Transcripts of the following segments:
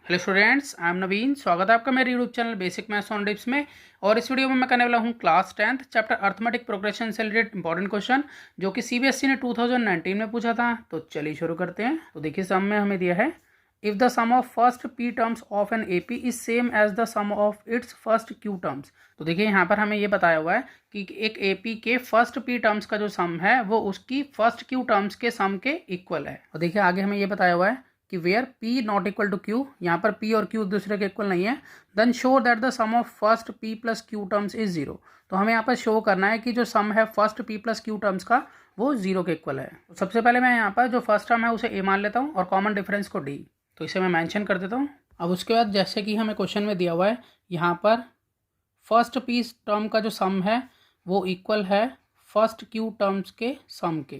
Hello students, I am नवीन। स्वागत है आपका मेरे YouTube channel basic maths on dips में। और इस वीडियो में मैं करने वाला हूं class 10th chapter arithmetic progression से रिलेटेड इंपॉर्टेंट क्वेश्चन जो कि सीबीएसई ने 2019 में पूछा था। तो चलिए शुरू करते हैं। तो देखिए सम में हमें दिया है, if the sum of first p terms of an AP is same as the sum of its first q terms. तो देखिए यहाँ पर हमें ये बताया हुआ है कि एक एपी के फर्स्ट पी टर्म्स का जो सम है वो उसकी फर्स्ट क्यू टर्म्स के सम के इक्वल है। और देखिए आगे हमें ये बताया हुआ है कि where P not equal to Q, यहाँ पर P और Q दूसरे के इक्वल नहीं है, then show that the sum of first P plus Q terms is zero. तो हमें यहाँ पर शो करना है कि जो सम है first P plus Q terms का वो जीरो के इक्वल है। तो सबसे पहले मैं यहाँ पर जो फर्स्ट टर्म है उसे A मान लेता हूँ और कॉमन डिफरेंस को D, तो इसे मैं मेंशन कर देता हूँ। अब उसके बाद जैसे कि हमें क्वेश्चन में दिया हुआ है, यहाँ पर फर्स्ट P टर्म का जो सम है वो इक्वल है फर्स्ट Q टर्म्स के सम के।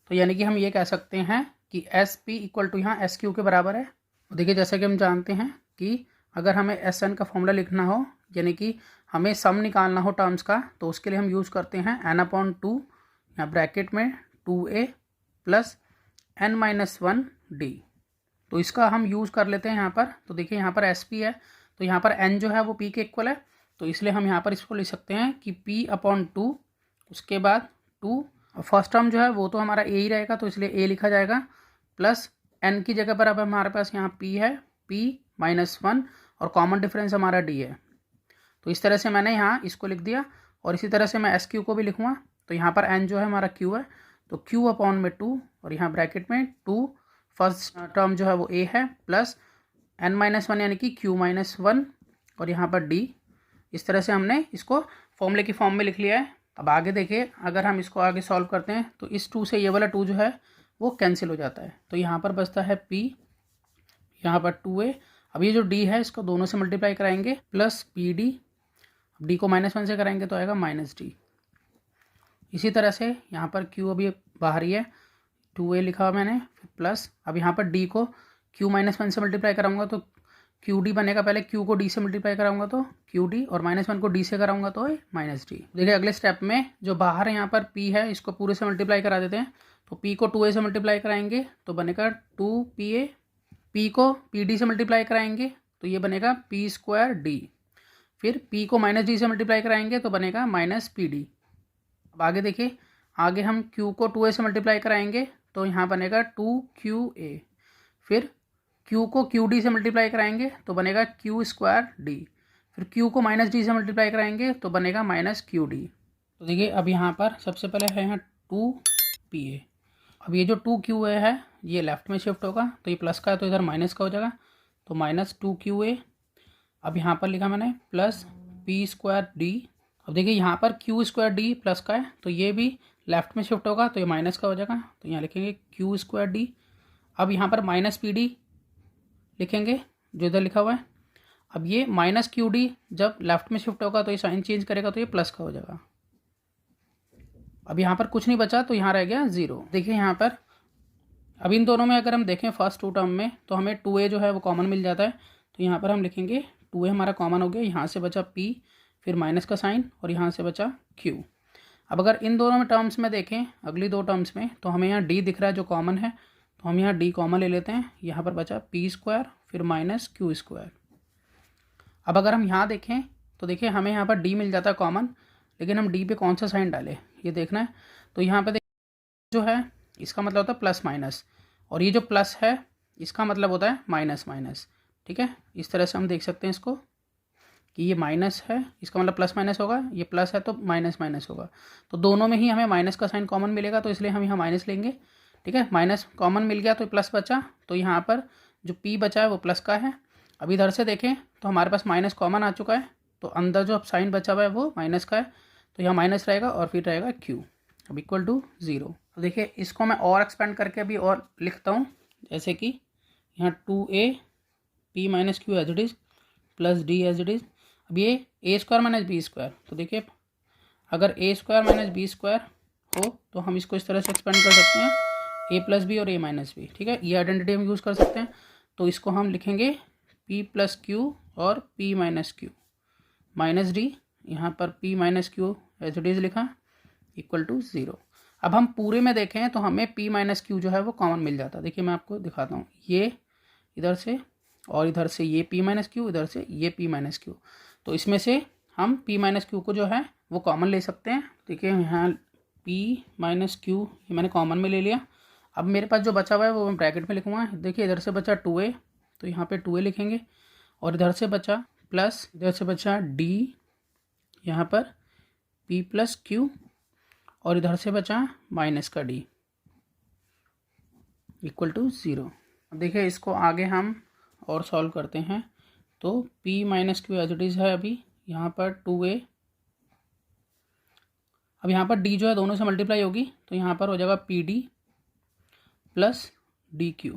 तो यानी कि हम ये कह सकते हैं कि एस पी इक्वल टू यहाँ एस क्यू के बराबर है। देखिए जैसे कि हम जानते हैं कि अगर हमें एस एन का फॉर्मूला लिखना हो, यानी कि हमें सम निकालना हो टर्म्स का, तो उसके लिए हम यूज़ करते हैं एन अपॉन टू, यहाँ ब्रैकेट में 2a plus n minus one d. तो इसका हम यूज़ कर लेते हैं यहाँ पर। तो देखिए यहाँ पर एस पी है, तो यहाँ पर एन जो है वो पी के इक्वल है, तो इसलिए हम यहाँ पर इसको लिख सकते हैं कि p अपॉन टू, उसके बाद 2, फर्स्ट टर्म जो है वो तो हमारा ए ही रहेगा, तो इसलिए ए लिखा जाएगा, प्लस एन की जगह पर अब हमारे पास यहाँ p है, p माइनस वन, और कॉमन डिफरेंस हमारा d है। तो इस तरह से मैंने यहाँ इसको लिख दिया। और इसी तरह से मैं एस क्यू को भी लिखूँगा। तो यहाँ पर n जो है हमारा q है, तो q अपॉन में 2, और यहाँ ब्रैकेट में 2, फर्स्ट टर्म जो है वो a है, प्लस n माइनस वन यानी कि q माइनस वन, और यहाँ पर d। इस तरह से हमने इसको फॉर्मूले की फॉर्म में लिख लिया है। अब आगे देखिए, अगर हम इसको आगे सॉल्व करते हैं तो इस 2 से ये वाला 2 जो है वो कैंसिल हो जाता है, तो यहाँ पर बचता है p, यहाँ पर 2a। अब ये जो d है इसको दोनों से मल्टीप्लाई कराएंगे, प्लस पी डी। अब d को माइनस वन से कराएंगे तो आएगा माइनस डी। इसी तरह से यहाँ पर q अभी बाहर ही है, 2a लिखा हुआ मैंने, फिर प्लस, अब यहाँ पर d को q माइनस वन से मल्टीप्लाई कराऊंगा तो क्यू डी बनेगा, पहले क्यू को डी से मल्टीप्लाई कराऊंगा तो क्यू डी, और माइनस वन को डी से कराऊंगा तो माइनस डी। देखिए अगले स्टेप में जो बाहर यहाँ पर p है इसको पूरे से मल्टीप्लाई करा देते हैं। तो p को 2a से मल्टीप्लाई कराएंगे तो बनेगा 2pa, p को pd से मल्टीप्लाई कराएंगे तो ये बनेगा p स्क्वायर डी, फिर p को माइनस डी से मल्टीप्लाई कराएंगे तो बनेगा माइनस पी डी। अब आगे देखिए, आगे हम q को 2a से मल्टीप्लाई कराएंगे तो यहाँ बनेगा 2qa, फिर q को क्यू डी से मल्टीप्लाई कराएंगे तो बनेगा क्यू स्क्वायर डी, फिर q को माइनस डी से मल्टीप्लाई कराएंगे तो बनेगा माइनस क्यू डी। तो देखिए अब यहाँ पर सबसे पहले है यहाँ 2pa। अब ये जो 2qa है ये लेफ्ट में शिफ्ट होगा, तो ये प्लस का है तो इधर माइनस का हो जाएगा, तो माइनस 2qa। अब यहाँ पर लिखा मैंने प्लस p स्क्वायर डी। अब देखिए यहाँ पर क्यू स्क्वायर डी प्लस का है तो ये भी लेफ्ट में शिफ्ट होगा, तो ये माइनस का हो जाएगा, तो यहाँ लिखेंगे क्यू स्क्वायर डी। अब यहाँ पर माइनस पी डी लिखेंगे जो इधर लिखा हुआ है। अब ये माइनस क्यू डी जब लेफ्ट में शिफ्ट होगा तो ये साइन चेंज करेगा तो ये प्लस का हो जाएगा। अब यहाँ पर कुछ नहीं बचा तो यहाँ रह गया जीरो। देखिए यहाँ पर अब इन दोनों में अगर हम देखें फर्स्ट टू टर्म में तो हमें 2a जो है वो कॉमन मिल जाता है, तो यहाँ पर हम लिखेंगे 2a हमारा कॉमन हो गया, यहाँ से बचा p, फिर माइनस का साइन, और यहाँ से बचा q। अब अगर इन दोनों में टर्म्स में देखें अगली दो टर्म्स में तो हमें यहाँ d दिख रहा है जो कॉमन है, तो हम यहाँ d कॉमन ले लेते हैं। यहाँ पर बचा p स्क्वायर फिर माइनस क्यू स्क्वायर। अब अगर हम यहाँ देखें तो देखिए हमें यहाँ पर d मिल जाता है कॉमन, लेकिन हम d पे कौन सा साइन डालें ये देखना है। तो यहाँ पे जो है इसका मतलब होता है प्लस माइनस, और ये जो प्लस है इसका मतलब होता है माइनस माइनस। ठीक है, इस तरह से हम देख सकते हैं इसको कि ये माइनस है, इसका मतलब प्लस माइनस होगा, ये प्लस है तो माइनस माइनस होगा। तो दोनों में ही हमें माइनस का साइन कॉमन मिलेगा, तो इसलिए हम यहाँ माइनस लेंगे। ठीक है, माइनस कॉमन मिल गया तो प्लस बचा, तो यहाँ पर जो p बचा है वो प्लस का है। अब इधर से देखें तो हमारे पास माइनस कॉमन आ चुका है, तो अंदर जो अब साइन बचा हुआ है वो माइनस का है, तो यहाँ माइनस रहेगा और फिर रहेगा q, अब इक्वल टू ज़ीरो। तो देखिए इसको मैं और एक्सपेंड करके अभी और लिखता हूँ, जैसे कि यहाँ 2a p minus q as it is plus d as it is. अब ये a square minus b square, तो देखिए अगर a square minus b square हो तो हम इसको इस तरह से एक्सपेंड कर सकते हैं, a प्लस बी और a माइनस बी। ठीक है, ये आइडेंटिटी हम यूज़ कर सकते हैं। तो इसको हम लिखेंगे p प्लस क्यू और p minus q minus d, यहाँ पर p minus q as it is लिखा, इक्वल टू ज़ीरो। अब हम पूरे में देखें तो हमें p माइनस क्यू जो है वो कॉमन मिल जाता है। देखिए मैं आपको दिखाता हूँ, ये इधर से और इधर से ये p माइनस क्यू, इधर से ये p माइनस क्यू। तो इसमें से हम p माइनस क्यू को जो है वो कॉमन ले सकते हैं। देखिए यहाँ p माइनस क्यू ये मैंने कॉमन में ले लिया। अब मेरे पास जो बचा हुआ है वो मैं ब्रैकेट में लिखूँगा। देखिए इधर से बचा 2a, तो यहाँ पे 2a लिखेंगे, और इधर से बचा प्लस, इधर से बचा d, यहाँ पर p प्लस क्यू, और इधर से बचा माइनस का d इक्वल टू 0। अब देखिए इसको आगे हम और सॉल्व करते हैं। तो p minus q as it is है अभी यहाँ पर 2a। अब यहाँ पर d जो है दोनों से मल्टीप्लाई होगी, तो यहाँ पर हो जाएगा pd प्लस dq।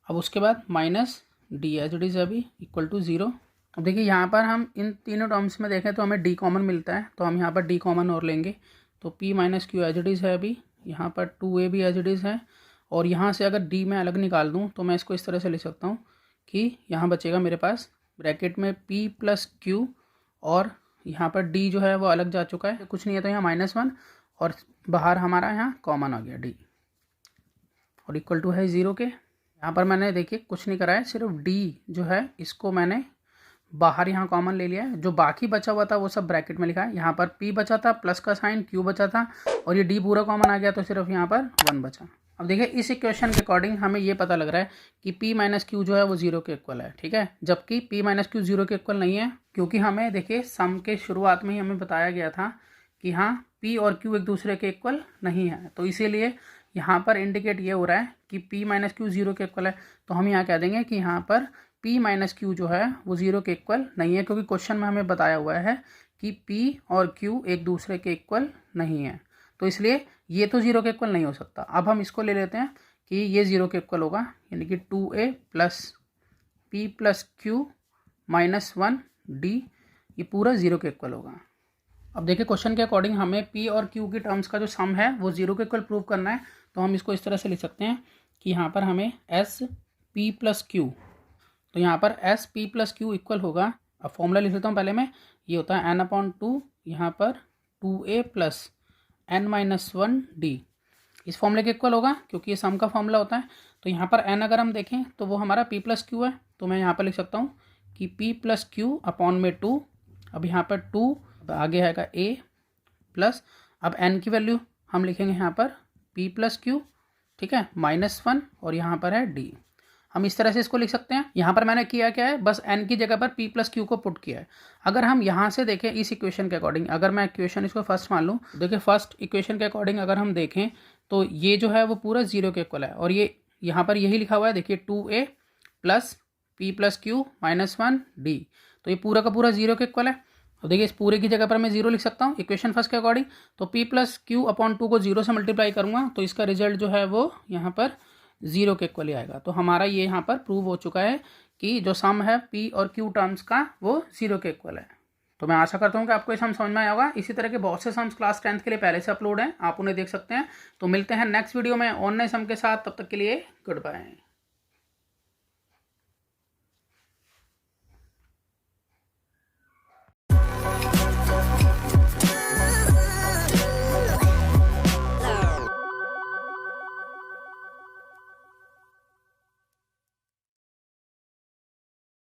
अब उसके बाद minus d as it is अभी इक्वल टू 0। अब देखिए यहाँ पर हम इन तीनों टर्म्स में देखें तो हमें d कॉमन मिलता है, तो हम यहाँ पर d कॉमन और लेंगे। तो p minus q as it is है अभी, यहाँ पर 2a भी एज इट इज़ है, और यहाँ से अगर d मैं अलग निकाल दूँ तो मैं इसको इस तरह से लिख सकता हूँ कि यहाँ बचेगा मेरे पास ब्रैकेट में p प्लस क्यू, और यहाँ पर d जो है वो अलग जा चुका है, कुछ नहीं है, तो यहाँ -1, और बाहर हमारा यहाँ कॉमन आ गया d, और इक्वल टू है 0 के। यहाँ पर मैंने देखिए कुछ नहीं करा है, सिर्फ d जो है इसको मैंने बाहर यहाँ कॉमन ले लिया है। जो बाकी बचा हुआ था वो सब ब्रैकेट में लिखा है। यहाँ पर p बचा था, प्लस का साइन, q बचा था, और ये d पूरा कॉमन आ गया, तो सिर्फ यहाँ पर 1 बचा। अब देखिए इस इक्वेशन के अकॉर्डिंग हमें ये पता लग रहा है कि p माइनस क्यू जो है वो 0 के इक्वल है, ठीक है, जबकि p माइनस क्यू 0 के इक्वल नहीं है, क्योंकि हमें देखिए सम के शुरुआत में ही हमें बताया गया था कि हाँ p और q एक दूसरे के इक्वल नहीं है। तो इसीलिए यहाँ पर इंडिकेट ये हो रहा है कि p माइनस क्यू 0 के इक्वल है। तो हम यहाँ कह देंगे कि यहाँ पर p माइनस क्यू जो है वो 0 के इक्वल नहीं है, क्योंकि क्वेश्चन में हमें बताया हुआ है कि p और q एक दूसरे के इक्वल नहीं है, तो इसलिए ये तो 0 के इक्वल नहीं हो सकता। अब हम इसको ले लेते हैं कि ये 0 के इक्वल होगा, यानी कि 2a plus p plus Q minus 1d, ये पूरा 0 के इक्वल होगा। अब देखिए क्वेश्चन के अकॉर्डिंग हमें p और q की टर्म्स का जो सम है वो 0 के इक्वल प्रूव करना है। तो हम इसको इस तरह से लिख सकते हैं कि यहाँ पर हमें s p प्लस क्यू, तो यहाँ पर s p plus Q equal होगा, अब फॉर्मूला लिख लेता हूँ पहले मैं, ये होता है n/2, यहाँ पर 2a प्लस n-1d, इस फॉर्मूले के इक्वल होगा क्योंकि ये सम का फॉर्मूला होता है। तो यहाँ पर n अगर हम देखें तो वो हमारा p प्लस क्यू है, तो मैं यहाँ पर लिख सकता हूँ कि p प्लस क्यू अपॉन में 2। अब यहाँ पर 2 आगे आएगा a प्लस, अब n की वैल्यू हम लिखेंगे यहाँ पर p प्लस क्यू, ठीक है, -1, और यहाँ पर है d। हम इस तरह से इसको लिख सकते हैं। यहाँ पर मैंने किया क्या है, बस n की जगह पर p प्लस क्यू को पुट किया है। अगर हम यहाँ से देखें इस इक्वेशन के अकॉर्डिंग, अगर मैं इक्वेशन इसको फर्स्ट मान लूँ, देखिए फर्स्ट इक्वेशन के अकॉर्डिंग अगर हम देखें तो ये जो है वो पूरा 0 के इक्वल है, और ये यहाँ पर यही लिखा हुआ है, देखिए 2a plus p plus Q -1d, तो ये पूरा का पूरा 0 के इक्वल है। तो देखिए इस पूरे की जगह पर मैं 0 लिख सकता हूँ इक्वेशन फर्स्ट के अकॉर्डिंग। तो p प्लस क्यू अपॉन 2 को 0 से मल्टीप्लाई करूँगा तो इसका रिजल्ट जो है वो यहाँ पर 0 के इक्वल ही आएगा। तो हमारा ये यहाँ पर प्रूव हो चुका है कि जो सम है p और q टर्म्स का वो 0 के इक्वल है। तो मैं आशा करता हूँ कि आपको ये सम समझ में आया होगा। इसी तरह के बहुत से सम्स क्लास 10th के लिए पहले से अपलोड हैं, आप उन्हें देख सकते हैं। तो मिलते हैं नेक्स्ट वीडियो में और नए सम के साथ, तब तक के लिए गुड बाय।